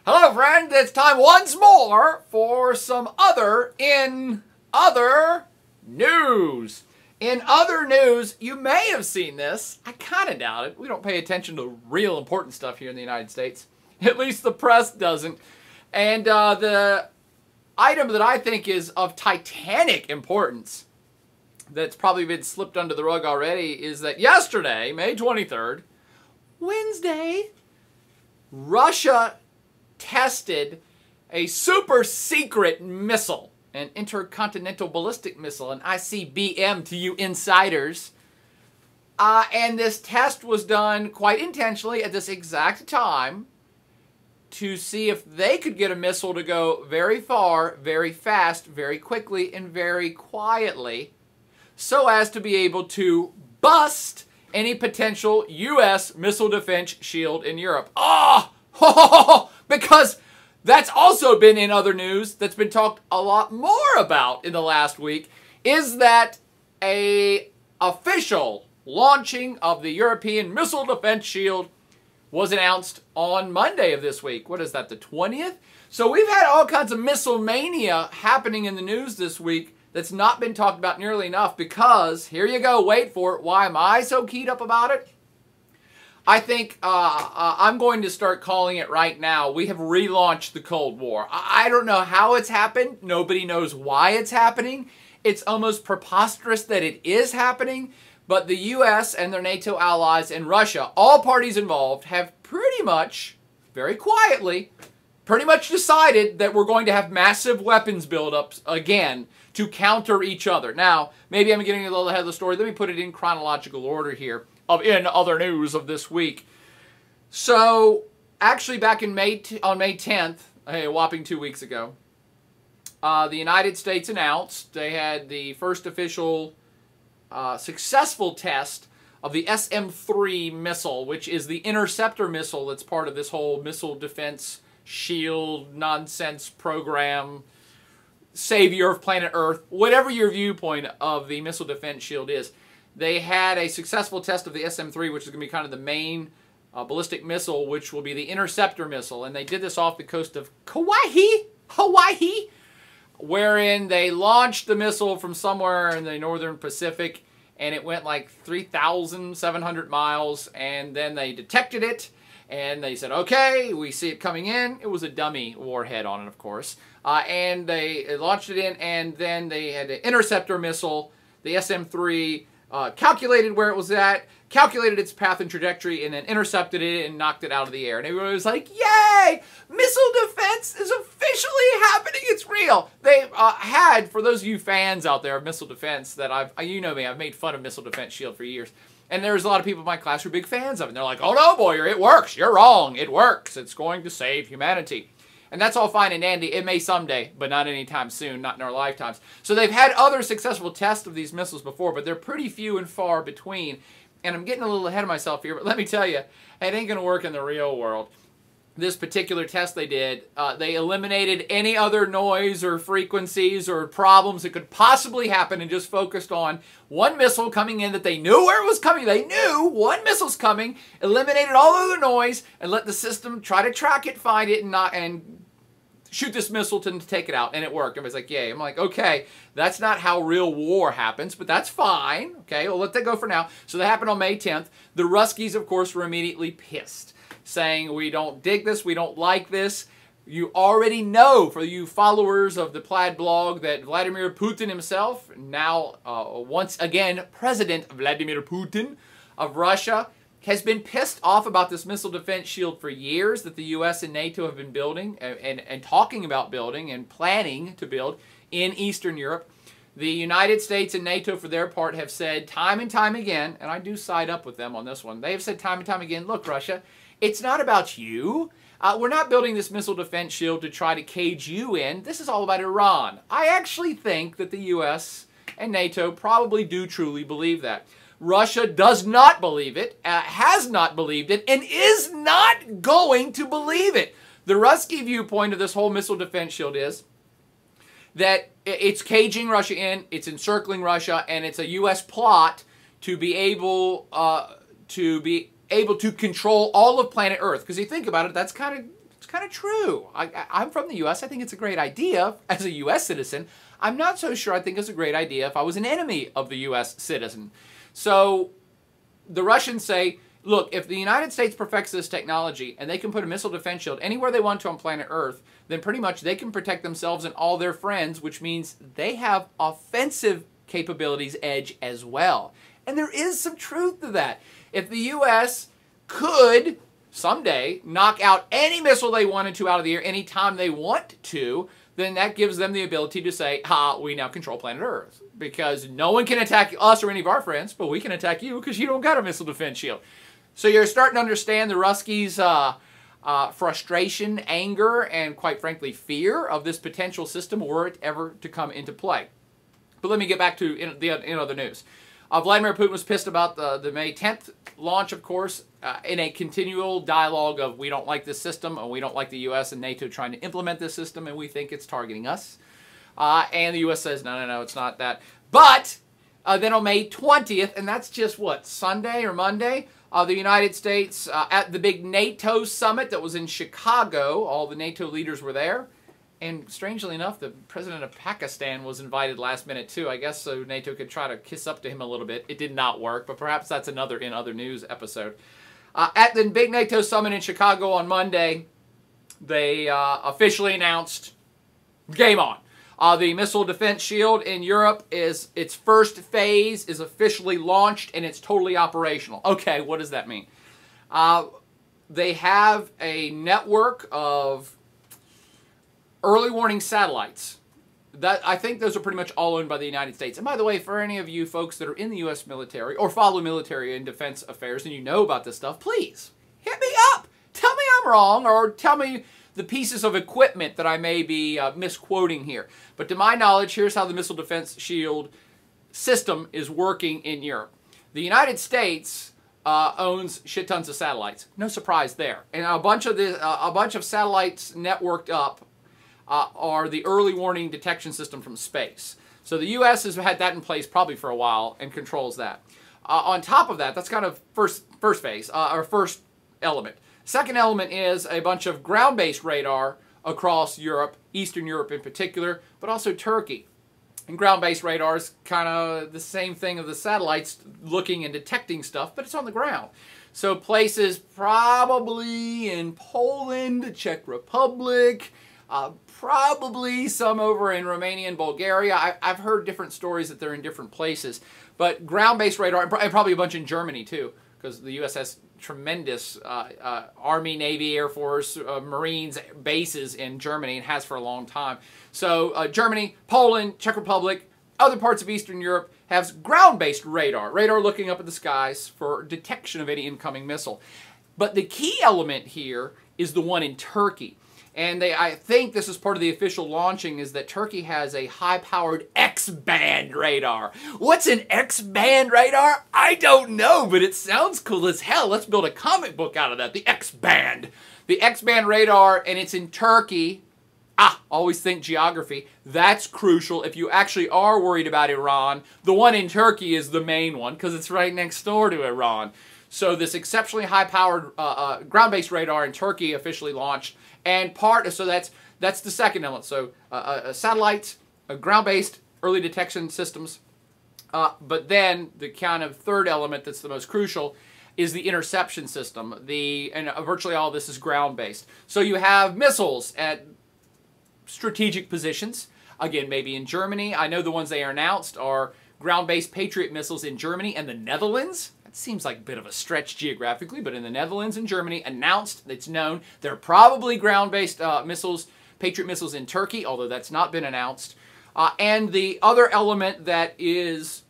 Hello, friend. It's time once more for some other news. In other news, you may have seen this. I kind of doubt it. We don't pay attention to real important stuff here in the United States. At least the press doesn't. And the item that I think is of titanic importance that's probably been slipped under the rug already is that yesterday, May 23rd, Wednesday, Russia tested a super secret missile, an intercontinental ballistic missile, an ICBM to you insiders. And this test was done quite intentionally at this exact time to see if they could get a missile to go very far, very fast, very quickly, and very quietly, so as to be able to bust any potential U.S. missile defense shield in Europe. Oh! Because that's also been in other news that's been talked a lot more about in the last week, is that a official launching of the European Missile Defense Shield was announced on Monday of this week. What is that, the 20th? So we've had all kinds of missile mania happening in the news this week that's not been talked about nearly enough because, here you go, wait for it. Why am I so keyed up about it? I think I'm going to start calling it right now. We have relaunched the Cold War. I don't know how it's happened. Nobody knows why it's happening. It's almost preposterous that it is happening. But the U.S. and their NATO allies and Russia, all parties involved, have pretty much, very quietly, pretty much decided that we're going to have massive weapons buildups again to counter each other. Now, maybe I'm getting a little ahead of the story. Let me put it in chronological order here. In other news of this week. So, actually back in on May 10th, a whopping 2 weeks ago, the United States announced they had the first official successful test of the SM-3 missile, which is the interceptor missile that's part of this whole missile defense shield nonsense program, savior of planet Earth, whatever your viewpoint of the missile defense shield is. They had a successful test of the SM-3, which is going to be kind of the main ballistic missile, which will be the interceptor missile. And they did this off the coast of Hawaii, wherein they launched the missile from somewhere in the northern Pacific, and it went like 3,700 miles, and then they detected it, and they said, okay, we see it coming in. It was a dummy warhead on it, of course. And they launched it in, and then they had an interceptor missile, the SM-3, calculated where it was at, calculated its path and trajectory, and then intercepted it and knocked it out of the air. And everyone was like, yay! Missile defense is officially happening. It's real. They had, for those of you fans out there of missile defense, that you know me, I've made fun of Missile Defense Shield for years. And there's a lot of people in my class who are big fans of it. And they're like, oh no, Boyer, it works. You're wrong. It works. It's going to save humanity. And that's all fine and dandy. It may someday, but not anytime soon, not in our lifetimes. So they've had other successful tests of these missiles before, but they're pretty few and far between. And I'm getting a little ahead of myself here, but let me tell you, it ain't going to work in the real world. This particular test they did, they eliminated any other noise or frequencies or problems that could possibly happen and just focused on one missile coming in that they knew where it was coming. They knew one missile's coming, eliminated all other noise, and let the system try to track it, find it, and shoot this missile to take it out. And it worked. Everybody's like, yay. I'm like, okay, that's not how real war happens, but that's fine. Okay, we'll let that go for now. So that happened on May 10th. The Ruskies, of course, were immediately pissed, saying, we don't dig this, we don't like this. You already know, for you followers of the Plaid blog, that Vladimir Putin himself, now once again President Vladimir Putin of Russia, has been pissed off about this missile defense shield for years that the U.S. and NATO have been building and talking about building and planning to build in Eastern Europe. The United States and NATO, for their part, have said time and time again, and I do side up with them on this one, they have said time and time again, look, Russia, it's not about you. We're not building this missile defense shield to try to cage you in. This is all about Iran. I actually think that the U.S. and NATO probably do truly believe that. Russia does not believe it, has not believed it, and is not going to believe it. The Rusky viewpoint of this whole missile defense shield is that it's caging Russia in, it's encircling Russia, and it's a U.S. plot to be able to control all of planet Earth. Because you think about it, that's kind It's kind of true. I'm from the U.S. I think it's a great idea as a U.S. citizen. I'm not so sure I think it's a great idea if I was an enemy of the U.S. citizen. So the Russians say, look, if the United States perfects this technology and they can put a missile defense shield anywhere they want to on planet Earth, then pretty much they can protect themselves and all their friends, which means they have offensive capabilities edge as well. And there is some truth to that. If the U.S. could someday knock out any missile they wanted to out of the air anytime they want to, then that gives them the ability to say, we now control planet Earth. Because no one can attack us or any of our friends, but we can attack you because you don't got a missile defense shield. So you're starting to understand the Ruskies' frustration, anger, and quite frankly fear of this potential system were it ever to come into play. But let me get back to in other news. Vladimir Putin was pissed about the May 10th launch, of course, in a continual dialogue of we don't like this system, and we don't like the U.S. and NATO trying to implement this system, and we think it's targeting us. And the U.S. says, no, it's not that. But then on May 20th, and that's just, what, Sunday or Monday, the United States, at the big NATO summit that was in Chicago, all the NATO leaders were there. And strangely enough, the president of Pakistan was invited last minute too. I guess so NATO could try to kiss up to him a little bit. It did not work, but perhaps that's another in other news episode. At the big NATO summit in Chicago on Monday, they officially announced, game on. The missile defense shield in Europe is its first phase is officially launched and it's totally operational. Okay, what does that mean? They have a network of early warning satellites. I think those are pretty much all owned by the United States. And by the way, for any of you folks that are in the U.S. military or follow military and defense affairs and you know about this stuff, please hit me up. Tell me I'm wrong or tell me the pieces of equipment that I may be misquoting here. But to my knowledge, here's how the missile defense shield system is working in Europe. The United States owns shit tons of satellites. No surprise there. And a bunch of satellites networked up are the early warning detection system from space. So the U.S. has had that in place probably for a while and controls that. On top of that, that's kind of first phase, or first element. Second element is a bunch of ground-based radar across Europe, Eastern Europe in particular, but also Turkey. And ground-based radar is kind of the same thing of the satellites looking and detecting stuff, but it's on the ground. So places probably in Poland, Czech Republic, probably some over in Romania and Bulgaria. I've heard different stories that they're in different places. But ground-based radar, and probably a bunch in Germany too, because the U.S. has tremendous Army, Navy, Air Force, Marines bases in Germany and has for a long time. So Germany, Poland, Czech Republic, other parts of Eastern Europe have ground-based radar. Radar looking up at the skies for detection of any incoming missile. But the key element here is the one in Turkey. And I think this is part of the official launching, is that Turkey has a high-powered X-band radar. What's an X-band radar? I don't know, but it sounds cool as hell. Let's build a comic book out of that, the X-band. The X-band radar, and it's in Turkey. Always think geography. That's crucial. If you actually are worried about Iran, the one in Turkey is the main one, because it's right next door to Iran. So this exceptionally high-powered ground-based radar in Turkey officially launched. And so that's the second element. So satellites, ground-based early detection systems. But then the kind of third element that's the most crucial is the interception system. And virtually all of this is ground-based. So you have missiles at strategic positions. Again, maybe in Germany. I know the ones they announced are ground-based Patriot missiles in Germany and the Netherlands. Seems like a bit of a stretch geographically, but in the Netherlands and Germany, announced, it's known, there are probably ground-based missiles, Patriot missiles in Turkey, although that's not been announced. And the other element that is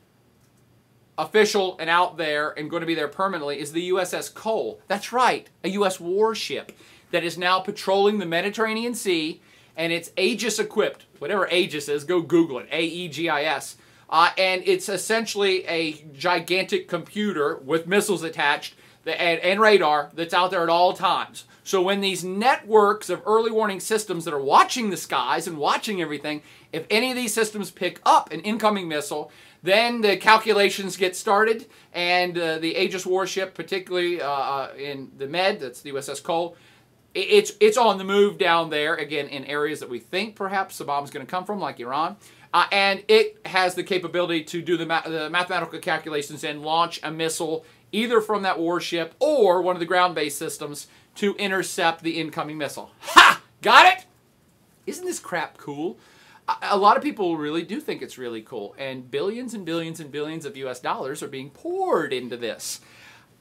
official and out there and going to be there permanently is the USS Cole. That's right, a U.S. warship that is now patrolling the Mediterranean Sea, and it's Aegis equipped. Whatever Aegis is, go Google it, A-E-G-I-S. And it's essentially a gigantic computer with missiles attached and radar that's out there at all times. So when these networks of early warning systems that are watching the skies and watching everything, if any of these systems pick up an incoming missile, then the calculations get started, and the Aegis warship, particularly in the Med, that's the USS Cole, It's on the move down there, again, in areas that we think perhaps Saddam's going to come from, like Iran. And it has the capability to do the mathematical calculations and launch a missile either from that warship or one of the ground-based systems to intercept the incoming missile. Ha! Got it? Isn't this crap cool? A lot of people really do think it's really cool, and billions and billions and billions of US dollars are being poured into this.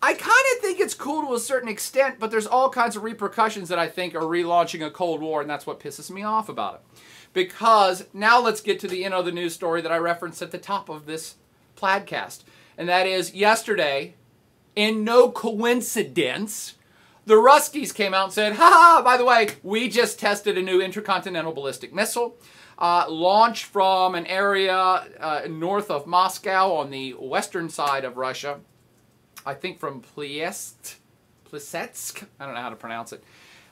I kind of think it's cool to a certain extent, but there's all kinds of repercussions that I think are relaunching a Cold War, and that's what pisses me off about it. Because now let's get to the the news story that I referenced at the top of this podcast, and that is yesterday, in no coincidence, the Ruskies came out and said, ha, by the way, we just tested a new intercontinental ballistic missile, launched from an area north of Moscow on the western side of Russia. I think from Pletsetsk. I don't know how to pronounce it.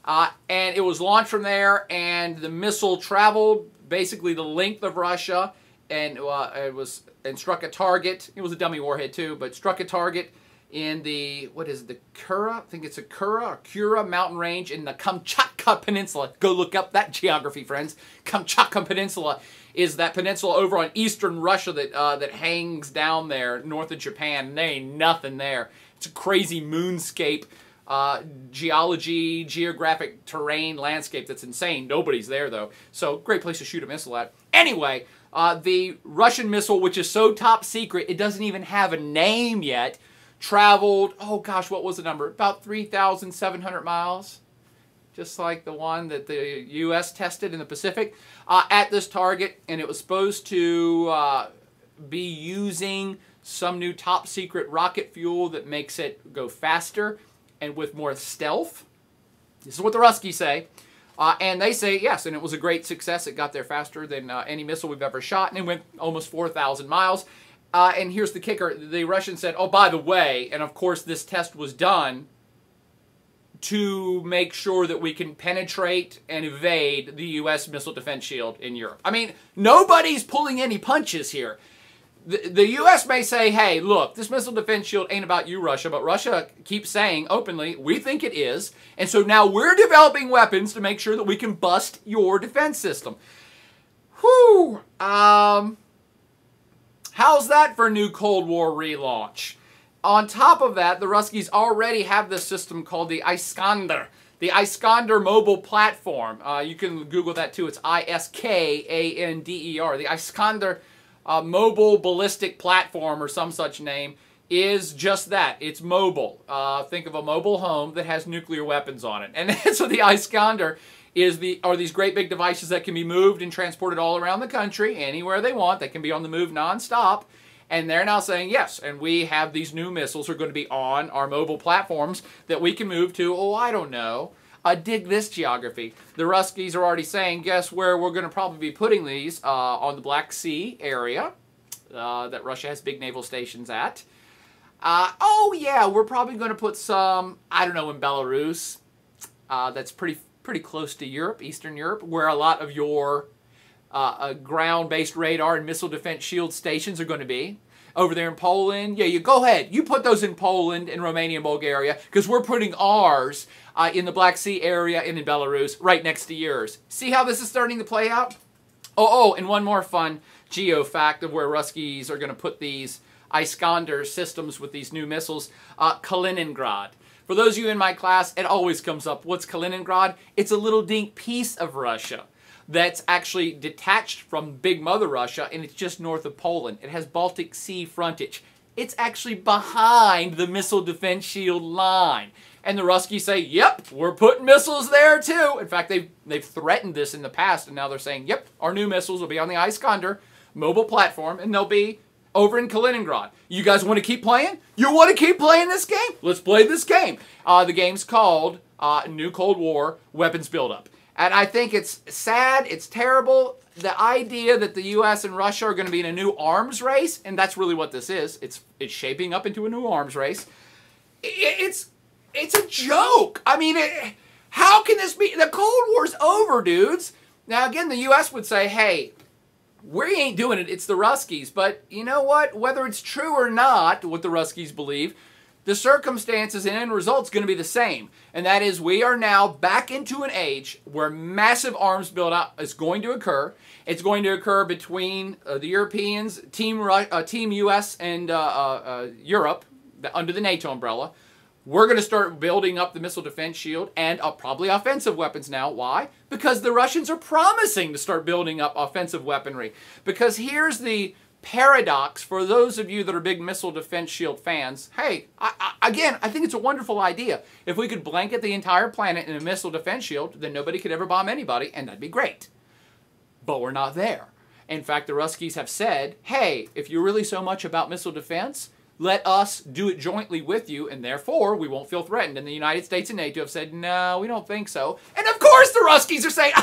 And it was launched from there, and the missile traveled basically the length of Russia, and it struck a target. It was a dummy warhead too, but struck a target in the, what is it, the Kura? I think it's a Kura mountain range in the Kamchatka Peninsula. Go look up that geography, friends. Kamchatka Peninsula is that peninsula over on eastern Russia that hangs down there north of Japan, and there ain't nothing there. It's a crazy moonscape, geographic terrain landscape that's insane. Nobody's there, though. So, great place to shoot a missile at. Anyway, the Russian missile, which is so top secret, it doesn't even have a name yet, traveled, oh gosh, what was the number? About 3,700 miles. Just like the one that the U.S. tested in the Pacific, at this target, and it was supposed to be using some new top-secret rocket fuel that makes it go faster and with more stealth. This is what the Ruskies say. And they say, yes, and it was a great success. It got there faster than any missile we've ever shot, and it went almost 4,000 miles. And here's the kicker. The Russians said, oh, by the way, and of course this test was done to make sure that we can penetrate and evade the U.S. missile defense shield in Europe. I mean, nobody's pulling any punches here. The U.S. may say, hey, look, this missile defense shield ain't about you, Russia, but Russia keeps saying openly, we think it is, and so now we're developing weapons to make sure that we can bust your defense system. Whew. How's that for a new Cold War relaunch? On top of that, the Ruskies already have this system called the Iskander. The Iskander mobile platform. You can Google that too. It's I-S-K-A-N-D-E-R. The Iskander mobile ballistic platform, or some such name, is just that. It's mobile. Think of a mobile home that has nuclear weapons on it. And so the Iskander are these great big devices that can be moved and transported all around the country, anywhere they want. They can be on the move nonstop. And they're now saying, yes, and we have these new missiles are going to be on our mobile platforms that we can move to, oh, I don't know, dig this geography. The Ruskies are already saying, guess where we're going to probably be putting these? On the Black Sea area that Russia has big naval stations at. Oh, yeah, we're probably going to put some, I don't know, in Belarus. That's pretty close to Europe, Eastern Europe, where a lot of your ground-based radar and missile defense shield stations are going to be. Over there in Poland, yeah, you go ahead. You put those in Poland and Romania and Bulgaria, because we're putting ours in the Black Sea area and in Belarus right next to yours. See how this is starting to play out? Oh, and one more fun geo fact of where Ruskies are going to put these Iskander systems with these new missiles. Kaliningrad. For those of you in my class, it always comes up. What's Kaliningrad? It's a little dink piece of Russia that's actually detached from Big Mother Russia, and it's just north of Poland. It has Baltic Sea frontage. It's actually behind the missile defense shield line. And the Ruskies say, yep, we're putting missiles there too. In fact, they've threatened this in the past, and now they're saying, yep, our new missiles will be on the Iskander mobile platform, and they'll be over in Kaliningrad. You guys want to keep playing? You want to keep playing this game? Let's play this game. The game's called New Cold War Weapons Buildup. And I think it's sad, it's terrible, the idea that the U.S. and Russia are going to be in a new arms race, and that's really what this is. It's shaping up into a new arms race. It's a joke. I mean, how can this be? The Cold War's over, dudes. Now, again, the U.S. would say, hey, we ain't doing it. It's the Ruskies. But you know what? Whether it's true or not, what the Ruskies believe, the circumstances and end result's going to be the same. And that is, we are now back into an age where massive arms build-up is going to occur. It's going to occur between the Europeans, Team US, and Europe, under the NATO umbrella. We're going to start building up the missile defense shield and probably offensive weapons now. Why? Because the Russians are promising to start building up offensive weaponry. Because here's the paradox for those of you that are big missile defense shield fans. Hey, again, I think it's a wonderful idea. If we could blanket the entire planet in a missile defense shield, then nobody could ever bomb anybody, and that'd be great. But we're not there. In fact, the Ruskies have said, hey, if you're really so much about missile defense, let us do it jointly with you, and therefore we won't feel threatened. And the United States and NATO have said, no, we don't think so. And of course the Ruskies are saying,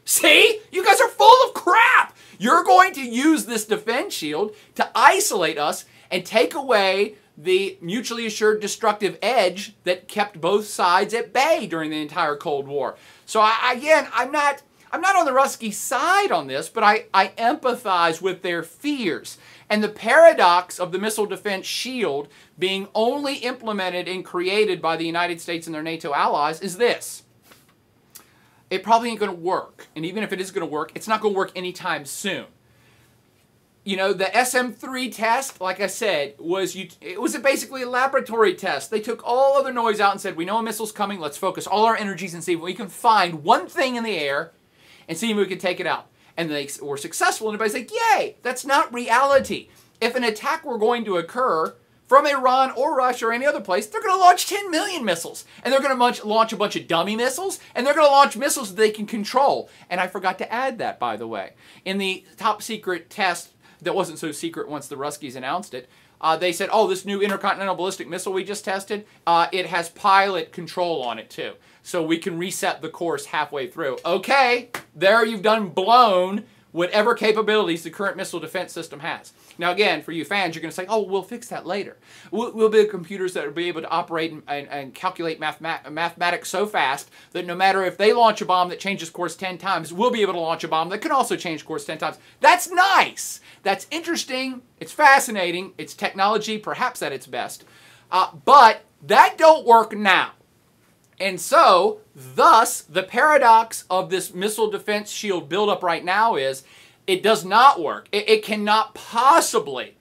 see, you guys are full of crap. You're going to use this defense shield to isolate us and take away the mutually assured destructive edge that kept both sides at bay during the entire Cold War. So again, I'm not on the Rusky side on this, but I empathize with their fears. And the paradox of the missile defense shield being only implemented and created by the United States and their NATO allies is this. It probably ain't going to work. And even if it is going to work, it's not going to work anytime soon. You know, the SM-3 test, like I said, it was basically a laboratory test. They took all other noise out and said, we know a missile's coming, let's focus all our energies and see if we can find one thing in the air and see if we can take it out. And they were successful, and everybody's like, yay, that's not reality. If an attack were going to occur from Iran or Russia or any other place, they're going to launch 10 million missiles. And they're going to launch a bunch of dummy missiles, and they're going to launch missiles that they can control. And I forgot to add that, by the way. In the top secret test that wasn't so secret once the Ruskies announced it, they said, oh, this new intercontinental ballistic missile we just tested, it has pilot control on it too. So we can reset the course halfway through. Okay, there you've done blown whatever capabilities the current missile defense system has. Now again, for you fans, you're going to say, oh, we'll fix that later. We'll build computers that will be able to operate and calculate mathematics so fast that no matter if they launch a bomb that changes course 10 times, we'll be able to launch a bomb that can also change course 10 times. That's nice. That's interesting. It's fascinating. It's technology, perhaps at its best. But that don't work now. And so, thus, the paradox of this missile defense shield buildup right now is it does not work. It cannot possibly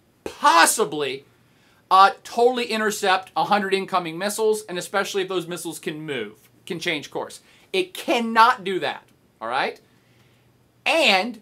totally intercept 100 incoming missiles, and especially if those missiles can move, can change course. It cannot do that, all right? And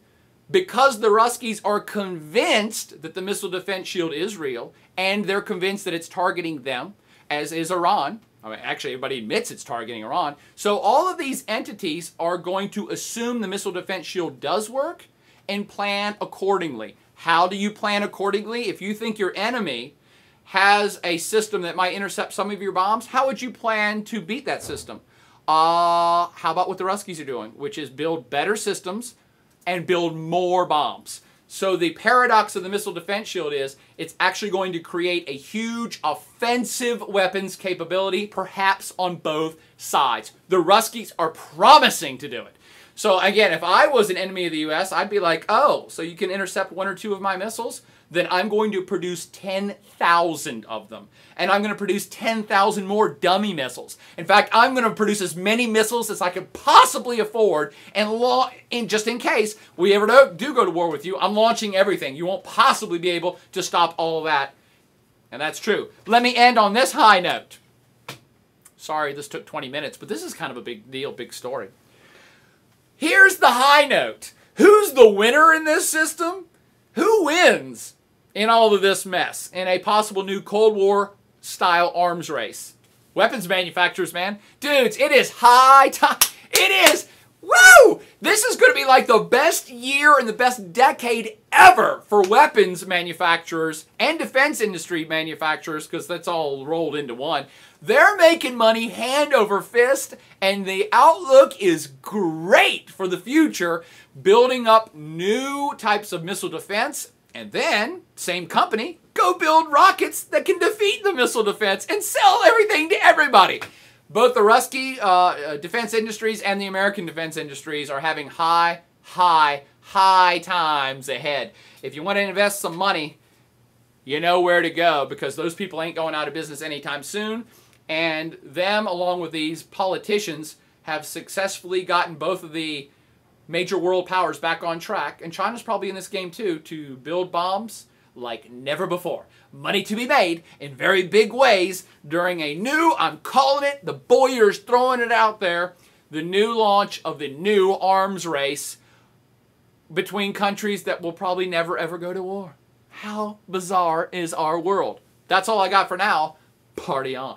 because the Ruskies are convinced that the missile defense shield is real, and they're convinced that it's targeting them, as is Iran. I mean, actually, everybody admits it's targeting Iran. So all of these entities are going to assume the missile defense shield does work and plan accordingly. How do you plan accordingly? If you think your enemy has a system that might intercept some of your bombs, how would you plan to beat that system? How about what the Ruskies are doing, which is build better systems and build more bombs. So the paradox of the missile defense shield is it's actually going to create a huge offensive weapons capability, perhaps on both sides. The Ruskies are promising to do it. So again, if I was an enemy of the U.S., I'd be like, oh, so you can intercept 1 or 2 of my missiles? Then I'm going to produce 10,000 of them. And I'm going to produce 10,000 more dummy missiles. In fact, I'm going to produce as many missiles as I could possibly afford. And just in case we ever do go to war with you, I'm launching everything. You won't possibly be able to stop all of that. And that's true. Let me end on this high note. Sorry, this took 20 minutes, but this is kind of a big deal, big story. Here's the high note. Who's the winner in this system? Who wins in all of this mess in a possible new Cold War-style arms race? Weapons manufacturers, man. Dudes, it is high time. It is, woo! This is going to be like the best year and the best decade ever for weapons manufacturers and defense industry manufacturers, because that's all rolled into one. They're making money hand over fist, and the outlook is great for the future, building up new types of missile defense, and then, same company, go build rockets that can defeat the missile defense and sell everything to everybody. Both the Rusky defense industries and the American defense industries are having high times ahead. If you want to invest some money, you know where to go, because those people ain't going out of business anytime soon. And them, along with these politicians, have successfully gotten both of the major world powers back on track. And China's probably in this game too, to build bombs like never before. Money to be made in very big ways during a new, I'm calling it, the Boyer's throwing it out there, the new launch of the new arms race between countries that will probably never ever go to war. How bizarre is our world? That's all I got for now. Party on.